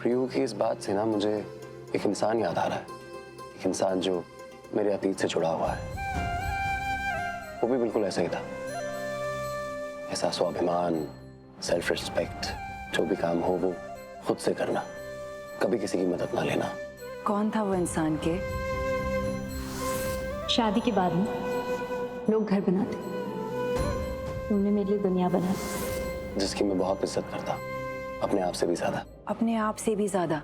प्रियू की इस बात से ना मुझे एक इंसान याद आ रहा है, एक इंसान जो मेरे अतीत से जुड़ा हुआ है। वो भी बिल्कुल ऐसा ही था, ऐसा स्वाभिमान, सेल्फ रिस्पेक्ट, जो भी काम हो वो खुद से करना, कभी किसी की मदद ना लेना। कौन था वो इंसान के? शादी के बाद में लोग घर बनाते, तुमने मेरे लिए दुनिया बना दी। जिसकी मैं बहुत इज्जत करता, अपने आप से भी ज्यादा। अपने आप से भी ज्यादा?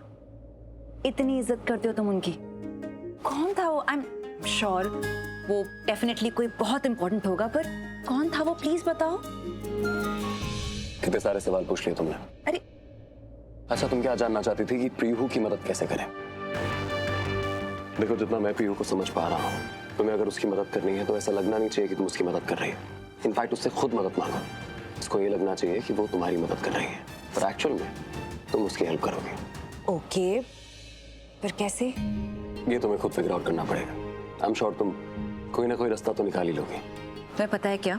इतनी इज्जत करते हो तुम उनकी? कौन था वो? आई एम श्योर वो डेफिनेटली कोई बहुत इंपॉर्टेंट होगा, पर कौन था वो प्लीज बताओ। कितने सारे सवाल पूछ लिए तुमने। अरे अच्छा, तुम क्या जानना चाहती थी कि प्रियू की मदद कैसे करें? देखो, जितना मैं प्रियू को समझ पा रहा हूँ, तुम्हें अगर उसकी मदद करनी है तो ऐसा लगना नहीं चाहिए कि तुम उसकी मदद कर रही हो। इनफैक्ट उससे खुद मदद मांगो। उसको ये लगना चाहिए कि वो तुम्हारी मदद कर रही है, पर एक्चुअल में तुम उसकी हेल्प करोगे। ओके, पर कैसे? ये तुम्हें खुद फिगर आउट करना पड़ेगा। आई एम श्योर तुम कोई ना कोई रास्ता तो निकाल ही लोगे। तुम्हें पता है क्या,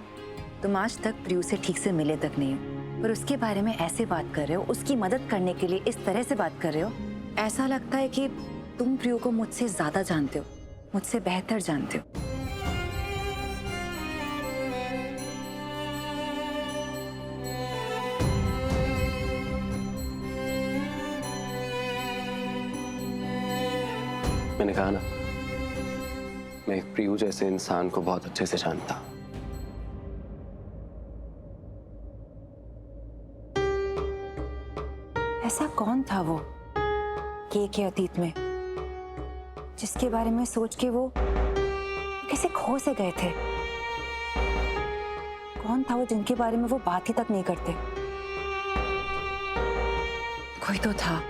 तुम आज तक प्रियू से ठीक से मिले तक नहीं हो, पर उसके बारे में ऐसे बात कर रहे हो, उसकी मदद करने के लिए इस तरह से बात कर रहे हो। ऐसा लगता है कि तुम प्रियू को मुझसे ज्यादा जानते हो, मुझसे बेहतर जानते हो। मैंने कहा ना, मैं एक प्रियू जैसे इंसान को बहुत अच्छे से जानता हूं। ऐसा कौन था वो के अतीत में, जिसके बारे में सोच के वो कैसे खो से गए थे? कौन था वो जिनके बारे में वो बात ही तक नहीं करते? कोई तो था।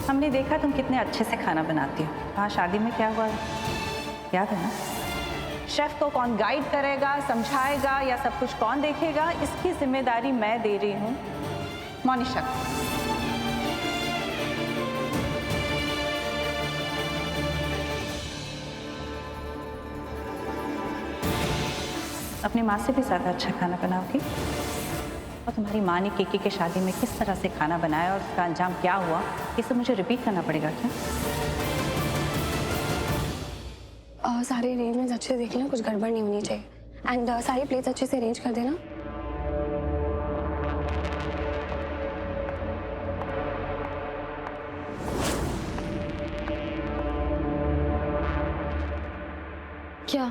हमने देखा तुम कितने अच्छे से खाना बनाती हो। हाँ, शादी में क्या हुआ याद है ना? शेफ को कौन गाइड करेगा, समझाएगा, या सब कुछ कौन देखेगा, इसकी जिम्मेदारी मैं दे रही हूँ मोनिशा। अपनी माँ से भी ज्यादा अच्छा खाना बनाओगी। और तुम्हारी माँ ने केके के शादी में किस तरह से खाना बनाया और उसका अंजाम क्या हुआ, ये सब मुझे रिपीट करना पड़ेगा क्या? सारे अरेंजमेंट्स अच्छे से देख लेना, कुछ गड़बड़ नहीं होनी चाहिए। एंड सारी प्लेट्स अच्छे से अरेंज कर देना। क्या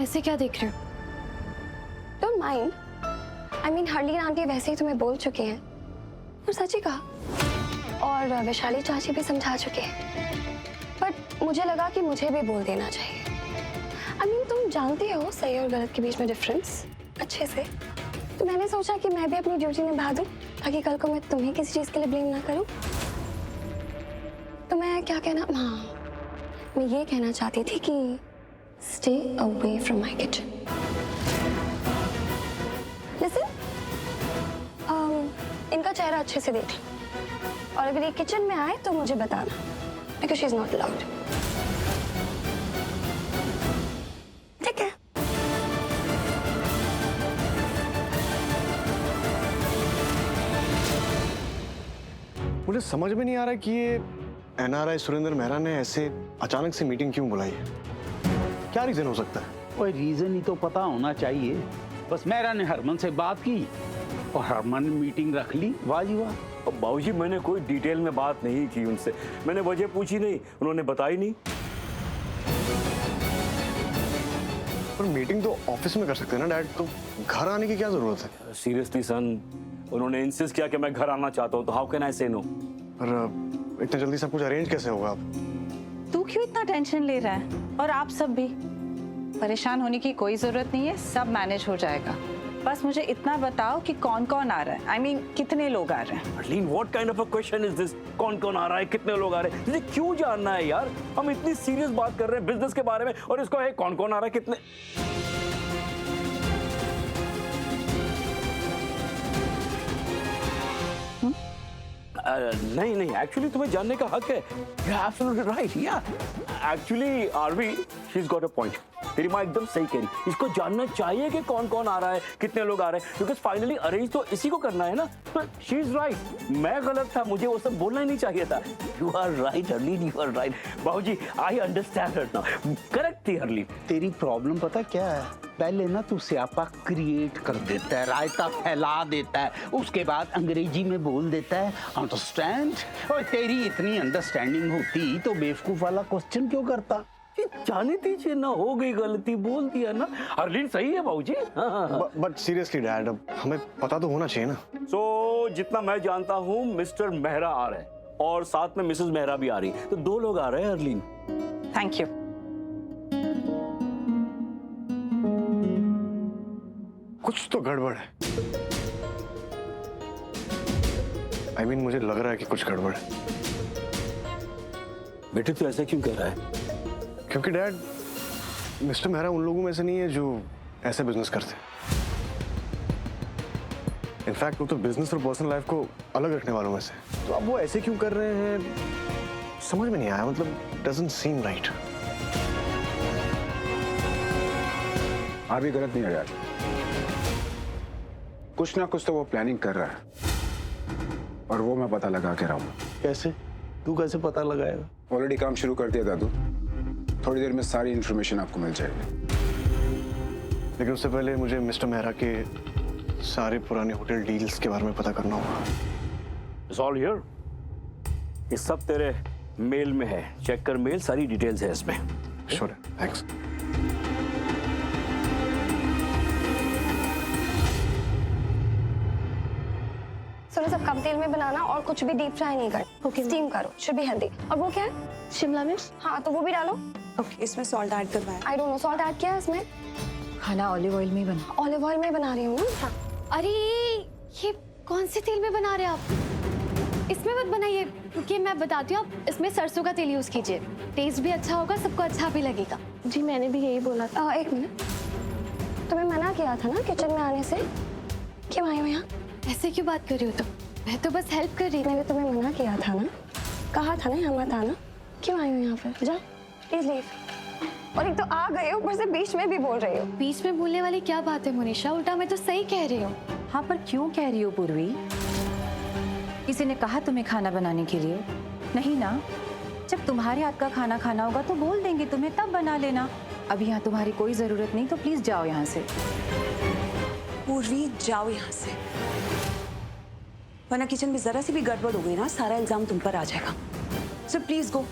ऐसे क्या देख रहे हो? Don't mind. I mean Harleen aunty वैसे ही तुम्हें बोल चुके हैं और सच ही कहा, और वैशाली चाची भी समझा चुके हैं, बट मुझे लगा कि मुझे भी बोल देना चाहिए। आई मीन तुम जानते हो सही और गलत के बीच में डिफरेंस अच्छे से, तो मैंने सोचा कि मैं भी अपनी ड्यूटी निभा दूं, ताकि कल को मैं तुम्हें किसी चीज के लिए ब्लेम ना करूं। तो मैं क्या कहना, हाँ, मैं ये कहना चाहती थी कि stay away from my kitchen. Listen, इनका चेहरा अच्छे से देख लो, और अगर ये किचन में आए तो मुझे बताना, because she is not allowed. ठीक है? मुझे समझ में नहीं आ रहा कि ये एनआरआई सुरेंद्र मेहरा ने ऐसे अचानक से मीटिंग क्यों बुलाई है। क्या रीजन हो सकता है? कोई रीजन ही तो पता होना चाहिए। बस मेहरा ने हरमन से बात की और हरमन ने मीटिंग रख ली। वाह जी वाह। अब बाबूजी, मैंने कोई डिटेल में बात नहीं की उनसे, मैंने वजह पूछी नहीं, उन्होंने बताई नहीं। पर मीटिंग तो ऑफिस में कर सकते हैं ना डैड, तो घर आने की क्या जरूरत है? सीरियसली सन, उन्होंने इंसिस्ट किया कि मैं घर आना चाहता हूँ, तो हाउ कैन आई से नो? पर इतने जल्दी सब कुछ अरेंज कैसे होगा? तू क्यों इतना टेंशन ले रहा है? और आप सब भी परेशान होने की कोई जरूरत नहीं है, सब मैनेज हो जाएगा। बस मुझे इतना बताओ कि कौन कौन आ रहा है, आई मीन कितने लोग आ रहे हैं? Arleen, what kind of a question is this? कौन कौन आ रहा है, कितने लोग आ रहे हैं? तुझे क्यों जानना है यार? हम इतनी सीरियस बात कर रहे हैं बिजनेस के बारे में, और इसको है कौन कौन आ रहा है, कितने। नहीं नहीं, एक्चुअली तुम्हें जानने का हक है। You're absolutely right, yeah. Actually, Aarvi, she's got a point. तेरी माँ एकदम सही कह रही। इसको जानना चाहिए कि कौन कौन आ रहा है, कितने लोग आ रहे हैं, क्योंकि फाइनली अरेंज तो इसी को करना है ना। तो शी इज राइट, मैं गलत था, मुझे वो सब बोलना ही नहीं चाहिए था। You are right Harleen, you are right. बाबूजी, I understand her now. Correct थी हरलीन। तेरी प्रॉब्लम पता क्या है? पहले ना तू स्यापा क्रिएट कर देता है, रायता फैला देता है, उसके बाद अंग्रेजी में बोल देता है अंडरस्टैंड। और तेरी इतनी अंडरस्टैंडिंग होती तो बेवकूफ वाला क्वेश्चन क्यों करता? जाने दीजिए ना, हो गई गलती, बोल दिया ना। हरलीन सही है बाबूजी। बट सीरियसली डैड, अब हमें पता तो होना चाहिए ना। सो जितना मैं जानता हूँ मिस्टर मेहरा आ रहे हैं और साथ में मिसेस मेहरा भी आ रही है, तो 2 लोग आ रहे हैं हरलीन। Thank you. कुछ तो गड़बड़ है। I mean, मुझे लग रहा है कि कुछ गड़बड़ है। बेटे तू ऐसा क्यों कर रहा है? क्योंकि डैड, मिस्टर मेहरा उन लोगों में से नहीं है जो ऐसे बिजनेस करते। इनफैक्ट वो तो बिजनेस और पर्सनल लाइफ को अलग रखने वालों में से। तो अब वो ऐसे क्यों कर रहे हैं समझ में नहीं आया। मतलब डजंट सीम राइट। आरवी गलत नहीं है यार, कुछ ना कुछ तो वो प्लानिंग कर रहा है और वो मैं पता लगा के रहा हूँ। कैसे? तू कैसे पता लगाएगा? ऑलरेडी काम शुरू कर दिया दादू, थोड़ी देर में सारी इंफॉर्मेशन आपको मिल जाएगी। लेकिन उससे पहले मुझे मिस्टर मेहरा के सारे पुराने होटल डील्स के बारे में पता करना होगा। It's all here. ये सब तेरे मेल में है, चेक कर मेल, सारी डिटेल्स है इसमें। श्योर है, थैंक्स। सुनो, सब कम तेल में बनाना और कुछ भी डीप फ्राई नहीं करना। Okay. स्टीम करो, शुड बी हेल्दी। और वो क्या है? शिमला मिर्च। हाँ, तो वो भी डालो। ओके, इसमें सॉल्ट ऐड करवाएं। I don't know, salt add किया है इसमें? खाना ऑलिव ऑयल में ही बना। ऑलिव ऑयल में बना रही हूँ ना। हाँ। अरे ये कौन से तेल में बना रहे हैं आप? इसमें मत बनाइए, क्योंकि मैं बताती हूँ, आप इसमें सरसों का तेल यूज कीजिए। टेस्ट भी अच्छा होगा, सबको अच्छा भी लगेगा। जी मैंने भी यही बोला था। एक मिनट, तुम्हें मना किया था ना किचन में आने से, क्यों आई हो यहाँ? ऐसे क्यों बात कर रही हो तुम? मैं तो बस हेल्प कर रही थी। मैंने तुम्हें मना किया था ना, कहा था ना यहाँ मत आना, क्यों आई हो यहाँ पे? जाओ प्लीज लीव। और एक तो आ गए हो, ऊपर से बीच में भी बोल रही हो। बीच में बोलने वाली क्या बात है मोनिशा, उल्टा मैं तो सही कह रही हूँ। हाँ, पर क्यों कह रही हो पूर्वी? किसी ने कहा तुम्हें खाना बनाने के लिए? नहीं ना। जब तुम्हारे हाथ का खाना खाना होगा तो बोल देंगे तुम्हें, तब बना लेना। अब यहाँ तुम्हारी कोई जरूरत नहीं, तो प्लीज जाओ यहाँ से। पूर्वी जाओ यहाँ से, वरना किचन में जरा सी भी गड़बड़ हो गई ना, सारा इल्जाम तुम पर आ जाएगा। सो प्लीज गो,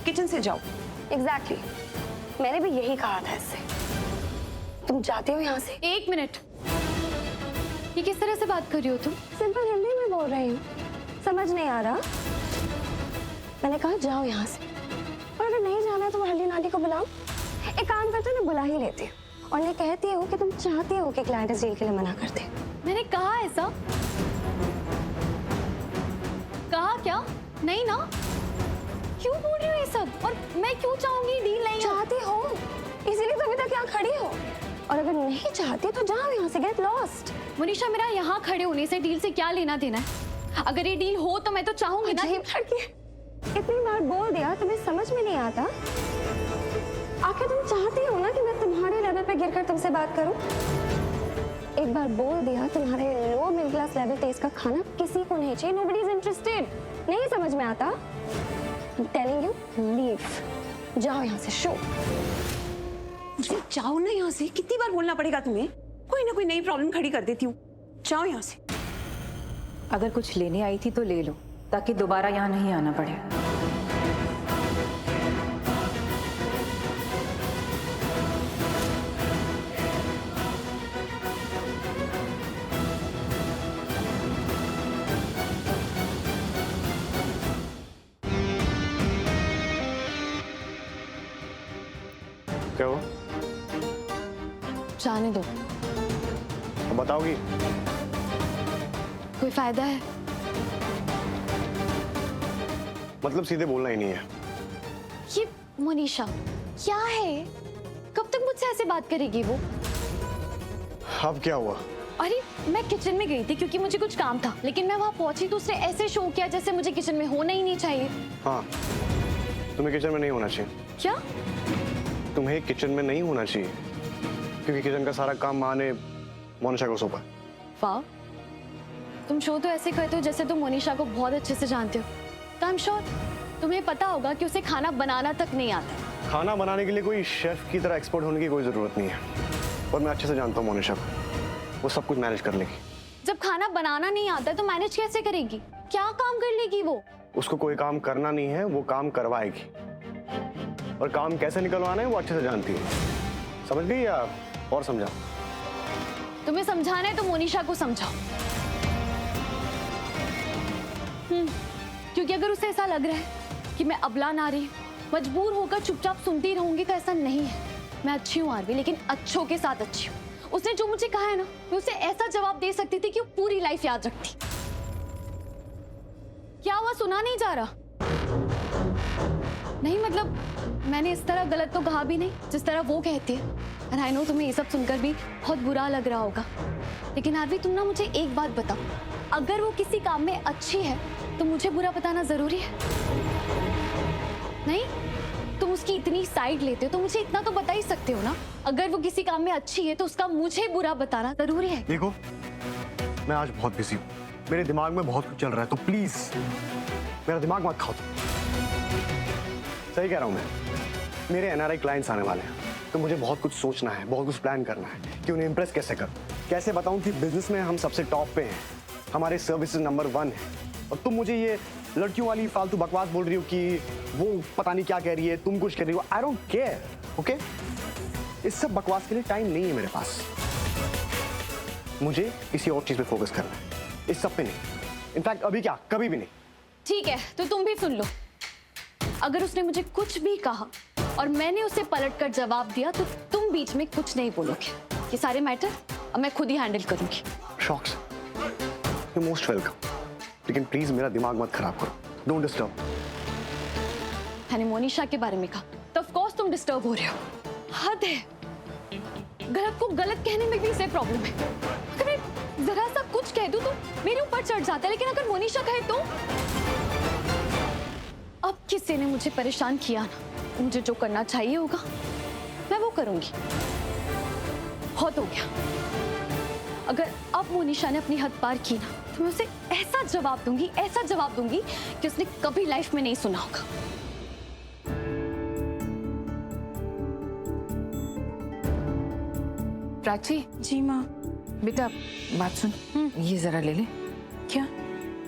किचन से जाओ। एग्जैक्टली, मैंने भी यही कहा था इससे। तुम जाते हो यहाँ से। एक मिनट, ये किस तरह से बात कर रही हो तुम? सिंपल हिंदी में बोल रही हूँ, समझ नहीं आ रहा? मैंने कहा जाओ यहाँ से, और अगर नहीं जाना है तो हल्दी आंटी को बुलाओ। एक काम करते हो ना, बुला ही लेती हो और नहीं कहती हो कि तुम चाहती हो कि क्लाइंट इस डील के लिए मना कर दे। मैंने कहा ऐसा? कहा क्या? नहीं ना। क्यों बोल रही हो ये सब? और मैं क्यों चाहूंगी डील नहीं? चाहती हो, इसीलिए तो अभी तक यहाँ खड़ी हो। और अगर नहीं चाहती तो जाओ यहाँ से, गेट लॉस्ट। मोनिशा, मेरा यहाँ खड़े होने से डील से क्या लेना देना है? अगर ये डील हो तो मैं तो चाहूंगी ना। अजीब लड़की, इतनी बार बोल दिया, तुम्हें समझ में नहीं आता? आखिर तुम चाहती हो ना कि मैं तुम्हारे लेवल पे गिरकर तुमसे बात करूं? एक बार बोल दिया, तुम्हारे low middle class level test का खाना किसी को नहीं चाहिए। Nobody is interested. नहीं समझ में आता? I'm telling you, leave. जाओ यहाँ से। शो जाओ ना यहाँ से, कितनी बार बोलना पड़ेगा तुम्हें? कोई ना कोई नई प्रॉब्लम खड़ी कर देती हूँ। जाओ यहाँ से। अगर कुछ लेने आई थी तो ले लो, ताकि दोबारा यहाँ नहीं आना पड़े। क्या हुआ? जाने दो। अब बताओगी? कोई फायदा है? मतलब सीधे बोलना ही नहीं है। ये मोनिशा क्या है? कब तक मुझसे ऐसे बात करेगी वो? अब क्या हुआ? अरे मैं किचन में गई थी क्योंकि मुझे कुछ काम था, लेकिन मैं वहाँ पहुंची तो उसने ऐसे शो किया जैसे मुझे किचन में होना ही नहीं चाहिए। हाँ, तुम्हें किचन में नहीं होना चाहिए। क्या? तुम्हें किचन में नहीं होना चाहिए क्योंकि किचन का सारा काम माँ ने मोनिशा को सौंपा। वाह, तुम शो तो ऐसे कहते हो जैसे तुम मोनिशा को बहुत अच्छे से जानते हो। तो आई एम श्योर तुम्हें पता होगा कि उसे खाना बनाना तक नहीं आता है। खाना बनाने के लिए कोई शेफ की तरह एक्सपर्ट होने की कोई जरूरत नहीं है, और मैं अच्छे से जानता हूँ मोनिशा को, वो सब कुछ मैनेज कर लेगी। जब खाना बनाना नहीं आता है तो मैनेज कैसे करेगी? क्या काम कर लेगी वो? उसको कोई काम करना नहीं है, वो काम करवाएगी, और काम कैसे निकलवाना है वो अच्छे से जानती है। समझ गई या और समझाओ? तुम्हें समझाना है तो मोनिशा को समझाओ। क्योंकि अगर उसे ऐसा लग रहा है कि मैं अबला नारी मजबूर होकर चुपचाप सुनती रहूंगी तो ऐसा नहीं है। मैं अच्छी हूँ आरवी, लेकिन अच्छों के साथ अच्छी हूँ। उसने जो मुझे कहा है ना, मैं उसे ऐसा जवाब दे सकती थी कि वो पूरी लाइफ याद रखती। क्या हुआ, सुना नहीं जा रहा? नहीं मतलब मैंने इस तरह गलत तो कहा भी नहीं जिस तरह वो कहती है। और आई नो तुम्हें ये सब सुनकर भी बहुत बुरा लग रहा होगा, लेकिन आरवी तुम ना मुझे एक बात बताओ, अगर वो किसी काम में अच्छी है तो मुझे बुरा बताना जरूरी है? नहीं, तुम उसकी इतनी साइड लेते हो तो मुझे इतना तो बता ही सकते हो ना, अगर वो किसी काम में अच्छी है तो उसका मुझे बुरा बताना जरूरी है? देखो, मैं आज बहुत बिजी हूँ, मेरे दिमाग में बहुत कुछ चल रहा है, तो प्लीज मेरा दिमाग मत खाओ। सही कह रहा हूँ मैं, मेरे एनआरआई क्लाइंट्स आने वाले हैं, तो मुझे बहुत कुछ सोचना है, बहुत कुछ प्लान करना है कि उन्हें इंप्रेस कैसे करूं, कैसे बताऊं कि बिजनेस में हम सबसे टॉप पे हैं, हमारे सर्विसेज नंबर 1 है, और तुम मुझे ये लड़कियों वाली फालतू बकवास बोल रही हो कि वो पता नहीं क्या कह रही है, तुम कुछ कह रही हो। I don't care, okay? इस सब बकवास के लिए टाइम नहीं है मेरे पास। मुझे किसी और चीज पे फोकस करना है, इस सब पे नहीं। इनफैक्ट अभी क्या, कभी भी नहीं। ठीक है, तो तुम भी सुन लो। अगर उसने मुझे कुछ भी कहा और मैंने उसे पलटकर जवाब दिया तो तुम बीच में कुछ नहीं बोलोगे। ये सारे मैटर अब मैं खुद ही हैंडल करूंगी। शॉक्स, यू मोस्ट वेलकम, लेकिन प्लीज मेरा दिमाग मत खराब करो, डोंट डिस्टर्ब। मैंने मोनिशा के बारे में कहा तो ऑफ कोर्स तुम डिस्टर्ब हो रहे हो। हद है, गलत को गलत कहने में भी इसे प्रॉब्लम है। अगर मैं जरा सा कुछ कह दूं तो मेरे ऊपर चढ़ जाता है, लेकिन अगर मोनिशा कहे तो अब किसी ने मुझे परेशान किया ना, मुझे जो करना चाहिए होगा मैं वो करूंगी। बहुत हो गया। अगर अब मोनिशा ने अपनी हद पार की ना तो मैं उसे ऐसा जवाब दूंगी कि उसने कभी लाइफ में नहीं सुना होगा। प्राची। जी माँ। बेटा बात सुन, ये जरा ले ले। क्या?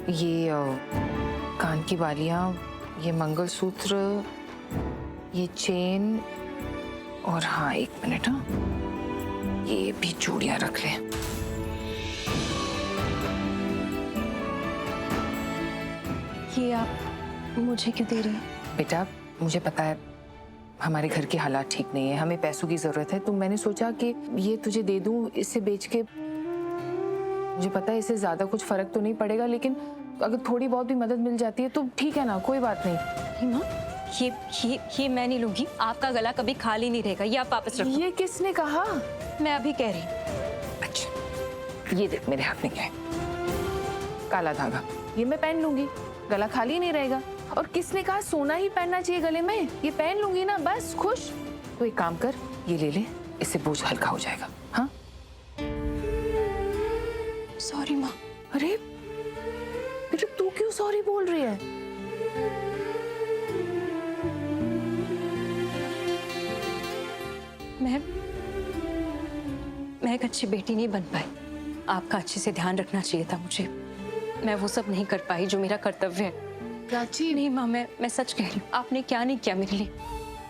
ये कान की बालियां, ये मंगलसूत्र, ये चेन, और हाँ 1 मिनट, हाँ ये भी चूड़ियां रख ले। ये आप मुझे क्यों दे रही हैं? बेटा मुझे पता है हमारे घर के हालात ठीक नहीं है, हमें पैसों की जरूरत है, तो मैंने सोचा कि ये तुझे दे दूं, इसे बेच के मुझे पता है इससे ज्यादा कुछ फर्क तो नहीं पड़ेगा, लेकिन अगर थोड़ी बहुत भी मदद मिल जाती है तो ठीक है ना, कोई बात नहीं। माँ, ये मैं नहीं लूंगी। आपका गला कभी खाली नहीं रहेगा, ये आप वापस रखो। ये किसने कहा? मैं अभी कह रही हूँ। अच्छा, ये देख मेरे हाथ में क्या है, काला धागा, ये मैं पहन लूंगी, गला खाली नहीं रहेगा। और किसने कहा सोना ही पहनना चाहिए गले में? ये पहन लूंगी ना, बस खुश। तो एक काम कर, ये ले ले, इससे बोझ हल्का हो जाएगा। हाँ सॉरी माँ। अरे बेटा तू क्यों सॉरी बोल रही है? मैं एक अच्छी बेटी नहीं बन पाई। आपका अच्छे से ध्यान रखना चाहिए था मुझे। मैं वो सब नहीं कर पाई जो मेरा कर्तव्य है। प्राची नहीं माँ, मैं सच कह रही हूँ। आपने क्या नहीं किया मेरे लिए,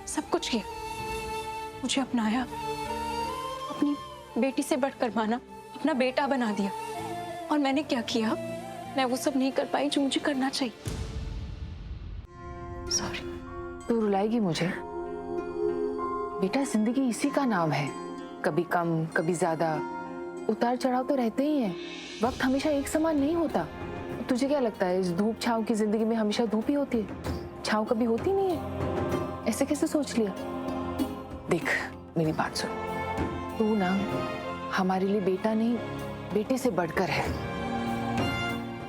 सब कुछ किया। मुझे अपनाया, अपनी बेटी से बढ़कर माना, अपना बेटा बना दिया। और मैंने क्या किया? मैं वो सब नहीं कर पाई जो मुझे करना चाहिए। सॉरी। तू रुलाएगी मुझे? बेटा जिंदगी इसी का नाम है, कभी कम कभी ज्यादा, उतार चढ़ाव तो रहते ही हैं। वक्त हमेशा एक समान नहीं होता। तुझे क्या लगता है इस धूप छांव की जिंदगी में हमेशा धूप ही होती है, छांव कभी होती नहीं है? ऐसे कैसे सोच लिया? देख मेरी बात सुन, तू ना हमारे लिए बेटा नहीं बेटे से बढ़कर है।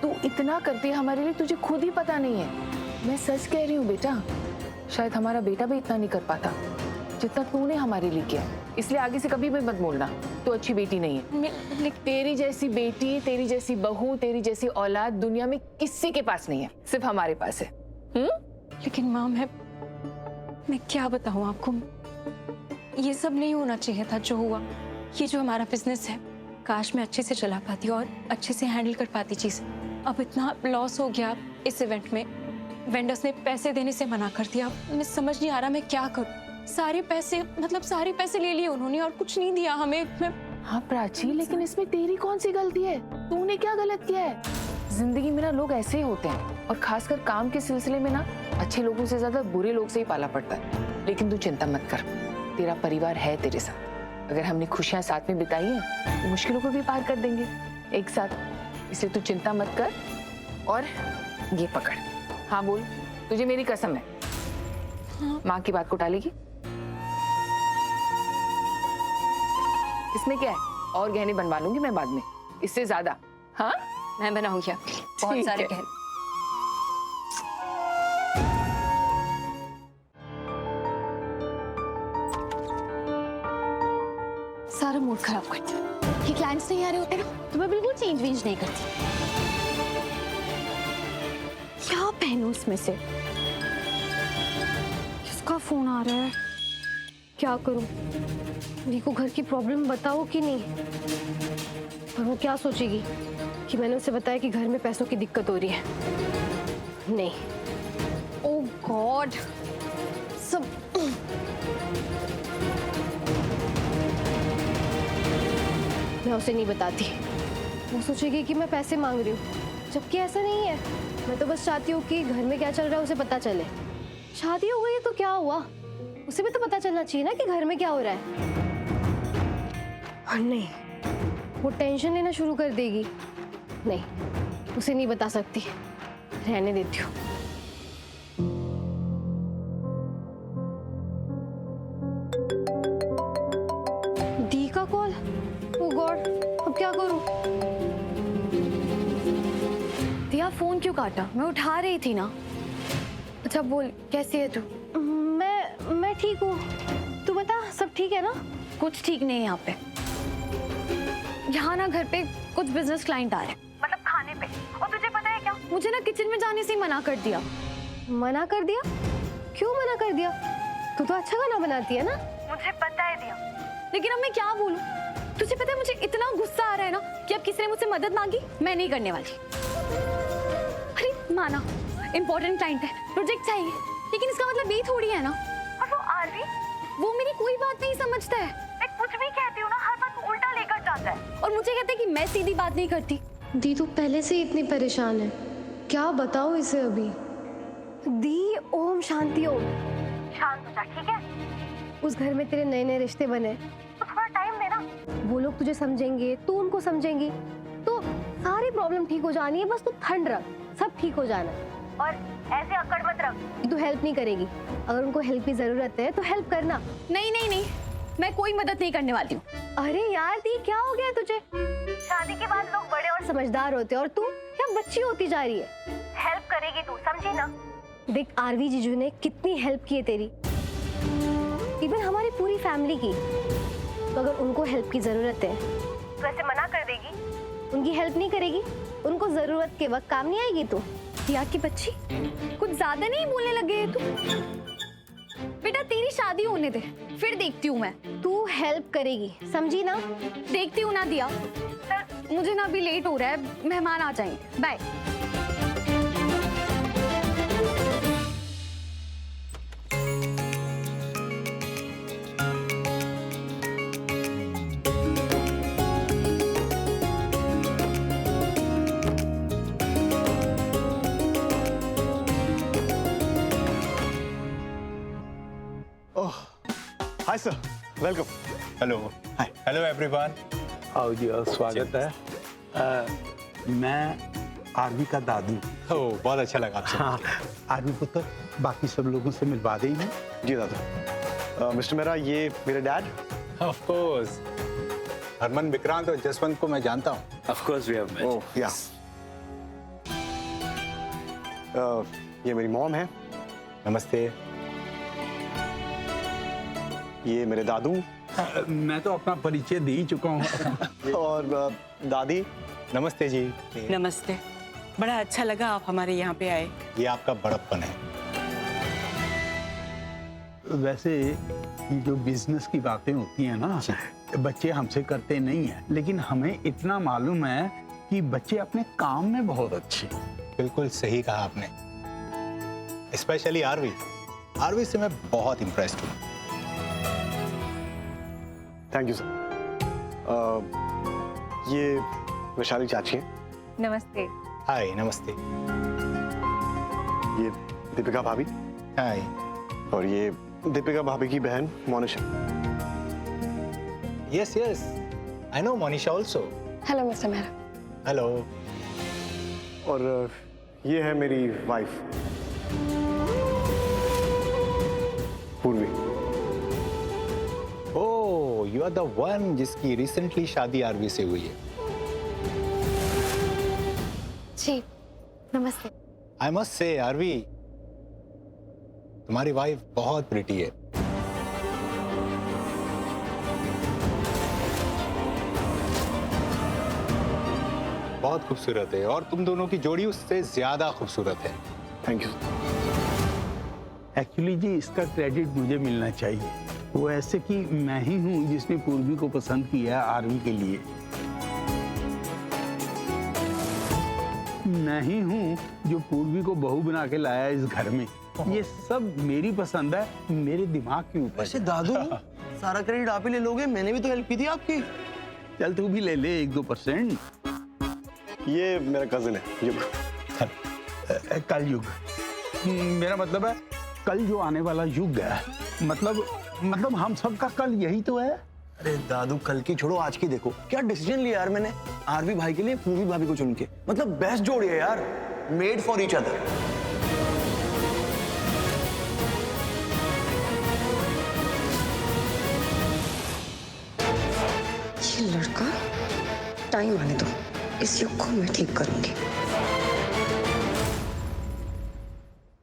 तू इतना करती है हमारे लिए, तुझे खुद ही पता नहीं है। मैं सच कह रही हूँ बेटा, शायद हमारा बेटा भी इतना नहीं कर पाता जितना तूने हमारे लिए किया। इसलिए आगे से कभी भी मत बोलना तू अच्छी बेटी नहीं है। तेरी जैसी बेटी, तेरी जैसी बहू, तेरी जैसी औलाद दुनिया में किसी के पास नहीं है, सिर्फ हमारे पास है। लेकिन माँ, मैं क्या बताऊँ आपको, ये सब नहीं होना चाहिए था जो हुआ। ये जो हमारा बिजनेस है, काश मैं अच्छे से चला पाती और अच्छे से हैंडल कर पाती चीज़। अब इतना लॉस हो गया इस इवेंट में, वेंडर्स ने पैसे देने से मना कर दिया। मैं समझ नहीं आ रहा मैं क्या करूं। सारे पैसे ले लिए उन्होंने और कुछ नहीं दिया हमें। हाँ प्राची, लेकिन इसमें तेरी कौन सी गलती है? तूने क्या गलत किया है? जिंदगी में ना लोग ऐसे ही होते हैं, और खासकर काम के सिलसिले में ना अच्छे लोगों से ज्यादा बुरे लोग से ही पाला पड़ता है। लेकिन तू चिंता मत कर, तेरा परिवार है तेरे साथ। अगर हमने खुशियां साथ में बिताई हैं तो मुश्किलों को भी पार कर देंगे एक साथ। इसलिए तू चिंता मत कर। और ये पकड़, हाँ बोल, तुझे मेरी कसम है। माँ की बात को टालेगी? इसमें क्या है, और गहने बनवा लूंगी मैं बाद में, इससे ज्यादा। हाँ, मैं बनाऊंगी आपके लिए बहुत सारे गहने। सारा मूड खराब कर दिया। ये क्लाइंट्स नहीं आ रहे होते ना तो मैं बिल्कुल चेंज वेंज नहीं करती। क्या पहनूं उसमें से? किसका फोन आ रहा है? क्या करूं? वी को घर की प्रॉब्लम बताओ कि नहीं? पर वो क्या सोचेगी कि मैंने उसे बताया कि घर में पैसों की दिक्कत हो रही है? नहीं। ओह गॉड, सब मैं उसे नहीं बताती। वो सोचेगी कि मैं पैसे मांग रही हूँ, जबकि ऐसा नहीं है। मैं तो बस चाहती हूँ कि घर में क्या चल रहा है उसे पता चले। शादी हो गई है तो क्या हुआ, उसे भी तो पता चलना चाहिए ना कि घर में क्या हो रहा है। और नहीं, वो टेंशन लेना शुरू कर देगी। नहीं, उसे नहीं बता सकती, रहने देती हूँ। दी का कॉल, ओह गॉड, अब क्या करूं? दिया फोन क्यों काटा? मैं उठा रही थी ना। अच्छा बोल, कैसी है तू? मैं ठीक हूँ, तू बता, सब ठीक है ना? कुछ ठीक नहीं है यहाँ पे। यहाँ ना घर पे कुछ बिजनेस क्लाइंट आ रहे हैं, मतलब खाने पे। और तुझे पता है क्या, मुझे ना किचन में जाने से ही मना कर दिया। मना कर दिया? क्यों मना कर दिया? तू तो अच्छा खाना बनाती है ना? मुझे पता है दिया, लेकिन अब मैं क्या बोलूं? तुझे पता है मुझे इतना गुस्सा आ रहा है ना कि अब किसी ने मुझसे मदद मांगी, मैं नहीं करने वाली। अरे माना, इंपॉर्टेंट क्लाइंट है, प्रोजेक्ट चाहिए, लेकिन इसका मतलब ये थोड़ी है ना। और वो आरवी, वो मेरी कोई बात नहीं समझता है। मैं कुछ भी कहती हूँ ना, हर बात उल्टा लेकर जाता है और मुझे कहता है कि मैं सीधी बात नहीं करती। दी तू पहले से ही इतनी परेशान है, क्या बताओ इसे अभी? दी ओम शांति ओम, शांत हो जा, ठीक है? उस घर में तेरे नए नए रिश्ते बने, तो थोड़ा टाइम देना। वो लोग तुझे समझेंगे, तू उनको समझेंगी, तो सारी प्रॉब्लम ठीक हो जानी है। बस तू ठंड रख, सब ठीक हो जाना। और ऐसे अकड़ मत रख। तू हेल्प नहीं करेगी, अगर उनको हेल्प की जरूरत है तो हेल्प करना। नहीं नहीं नहीं, मैं कोई मदद नहीं करने वाली हूँ। अरे यार दी, क्या हो गया तुझे? शादी के बाद लोग बड़े और समझदार होते हैं और तू क्या बच्ची होती जा रही है। हेल्प करेगी तू, समझी ना? देख, आरवी जीजू ने कितनी हेल्प की है तेरी, इवन हमारी पूरी फैमिली की। तो अगर उनको हेल्प की जरूरत है तो ऐसे मना कर देगी, उनकी हेल्प नहीं करेगी, उनको जरूरत के वक्त काम नहीं आएगी तू? दिया की बच्ची, कुछ ज्यादा नहीं बोलने लगे है तू। बेटा तेरी शादी होने दे, फिर देखती हूँ मैं। तू हेल्प करेगी, समझी ना? देखती हूँ ना दिया। मुझे ना अभी लेट हो रहा है, मेहमान आ जाएंगे, bye. Hi sir, welcome. Hello, hello everyone. आओ जी, और स्वागत है। मैं आरवी का दादू। ओह, बहुत अच्छा लगा आपसे। हाँ, आरवी को तो बाकी सब लोगों से मिलवा देंगे। जी दादा। मिस्टर मेरा, ये मेरे dad. Of course, Harman Vikrant और जसवंत को मैं जानता हूँ। Of course we have met. ओह या ये मेरी मॉम है, नमस्ते। ये मेरे दादू मैं तो अपना परिचय दे ही चुका हूँ। और दादी। नमस्ते जी। नमस्ते, बड़ा अच्छा लगा आप हमारे यहाँ पे आए। ये आपका बड़प्पन है। वैसे ये जो बिजनेस की बातें होती हैं ना, बच्चे हमसे करते नहीं हैं, लेकिन हमें इतना मालूम है कि बच्चे अपने काम में बहुत अच्छे। बिल्कुल सही कहा आपने। Specially RV. आरवी से मैं बहुत इम्प्रेस्ड हूँ। Thank you sir. ये वैशाली चाची हैं। नमस्ते। हाय, नमस्ते। ये दीपिका भाभी। हाय। और ये दीपिका भाभी की बहन Monisha. Yes yes, I know Monisha also. Hello mister Mehra. Hello. और ये है मेरी वाइफ पूर्वी। ओह, यू आर द वन जिसकी रिसेंटली शादी आरवी से हुई है। जी नमस्ते। आई मस्ट से आरवी, तुम्हारी वाइफ बहुत प्रिटी है। बहुत खूबसूरत है और तुम दोनों की जोड़ी उससे ज्यादा खूबसूरत है। Thank you. एक्चुअली जी इसका क्रेडिट मुझे मिलना चाहिए। वो ऐसे कि मैं ही हूँ जिसने पूर्वी को पसंद किया आरवी के लिए। मैं ही हूँ जो पूर्वी को बहू बना के लाया इस घर में। ये सब मेरी पसंद है, मेरे दिमाग के ऊपर। वैसे दादू सारा क्रेडिट आप ही ले लोगे, मैंने भी तो हेल्प की थी आपकी। चल तू भी ले ले 1-2%। ये मेरा कजिन है युग। कलयुग। मेरा मतलब है कल जो आने वाला युग है, मतलब हम सबका कल यही तो है। अरे दादू कल की छोड़ो, आज की देखो क्या डिसीजन लिया यार मैंने आरवी भाई के लिए पूर्वी भाभी को चुन के। मतलब बेस्ट जोड़ी है यार, मेड फॉर ईच अदर। ये लड़का, टाइम आने दो, इस युग को मैं ठीक करूंगी।